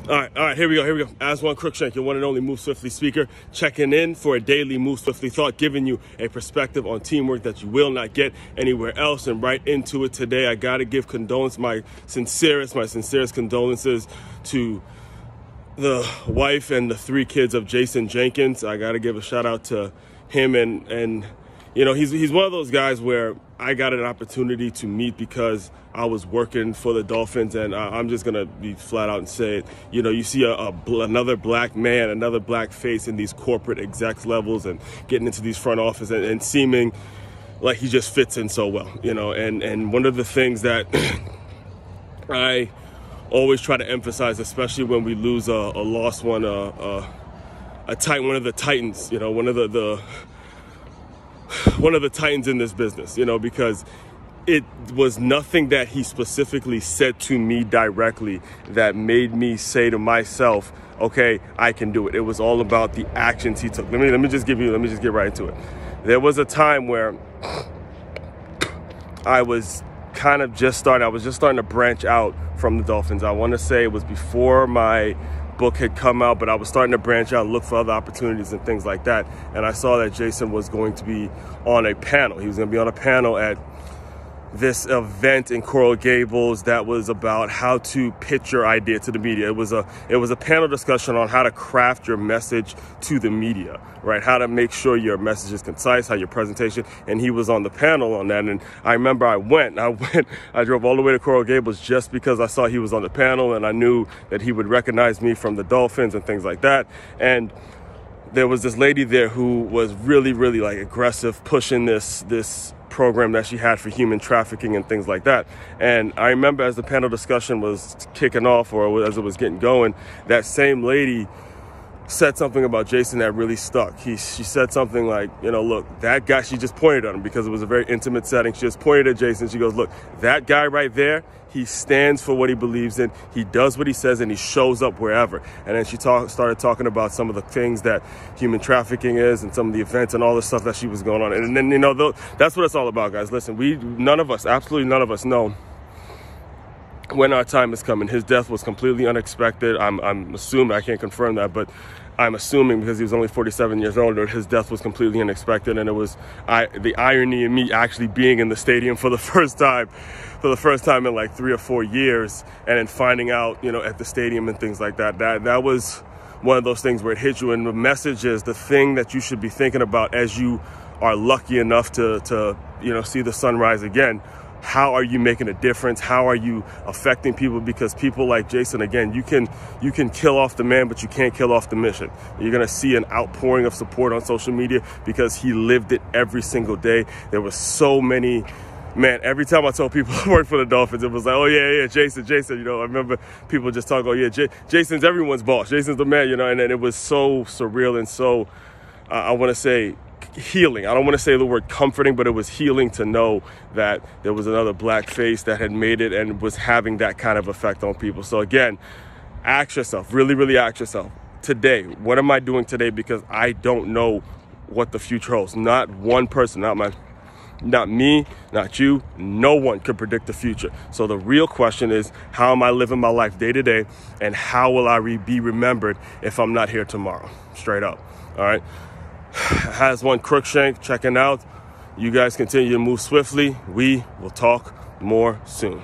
All right, here we go. Aswand Cruickshank, your one and only Move Swiftly speaker, checking in for a daily Move Swiftly thought, giving you a perspective on teamwork that you will not get anywhere else. And right into it today, I got to give my sincerest condolences to the wife and the 3 kids of Jason Jenkins. I got to give a shout out to him, and you know, he's one of those guys where I got an opportunity to meet because I was working for the Dolphins, and I'm just gonna be flat out and say it. You know, you see another black man, another black face in these corporate execs levels, and getting into these front office and seeming like he just fits in so well. You know, and one of the things that I always try to emphasize, especially when we lose a lost one, one of the titans. You know, one of the titans in this business, you know, because it was nothing that he specifically said to me directly that made me say to myself, okay, I can do it. It was all about the actions he took. Let me just get right into it. There was a time where I was just starting to branch out from the Dolphins. I want to say it was before my book had come out, but I was starting to branch out, look for other opportunities and things like that. And I saw that Jason was going to be on a panel. He was going to be on a panel at this event in Coral Gables that was about how to pitch your idea to the media. It was a panel discussion on how to craft your message to the media, right? How to make sure your message is concise, how your presentation, and he was on the panel on that. And I remember I drove all the way to Coral Gables just because I saw he was on the panel, and I knew that he would recognize me from the Dolphins and things like that. And there was this lady there who was really, really like aggressive, pushing this program that she had for human trafficking and things like that. And I remember as the panel discussion was kicking off, or as it was getting going, that same lady said something about Jason that really stuck. She said something like, you know, look, that guy, she just pointed at him because it was a very intimate setting. She just pointed at Jason. She goes, look, that guy right there, he stands for what he believes in. He does what he says, and he shows up wherever. And then she started talking about some of the things that human trafficking is and some of the events and all the stuff that she was going on. And then, you know, that's what it's all about, guys. Listen, absolutely none of us know when our time is coming. His death was completely unexpected. I'm assuming, I can't confirm that, but I'm assuming because he was only 47 years old, his death was completely unexpected. And it was the irony in me actually being in the stadium for the first time in like 3 or 4 years, and then finding out, you know, at the stadium and things like that. That was one of those things where it hits you. And the message is the thing that you should be thinking about as you are lucky enough to you know, see the sunrise again. How are you making a difference? How are you affecting people? Because people like Jason, again, you can kill off the man, but you can't kill off the mission. You're going to see an outpouring of support on social media because he lived it every single day. There were so many, man, every time I told people I worked for the Dolphins, it was like, oh yeah, Jason, you know. I remember people just talk, oh yeah, Jason's everyone's boss. Jason's the man, you know. And it was so surreal and so, I want to say, healing. I don't want to say the word comforting, but it was healing to know that there was another black face that had made it and was having that kind of effect on people. So again, ask yourself, really ask yourself today, what am I doing today? Because I don't know what the future holds. Not one person, not me, not you, no one could predict the future. So the real question is, how am I living my life day to day, and how will I be remembered if I'm not here tomorrow? Straight up. All right. Aswand Cruickshank checking out. You guys continue to move swiftly. We will talk more soon.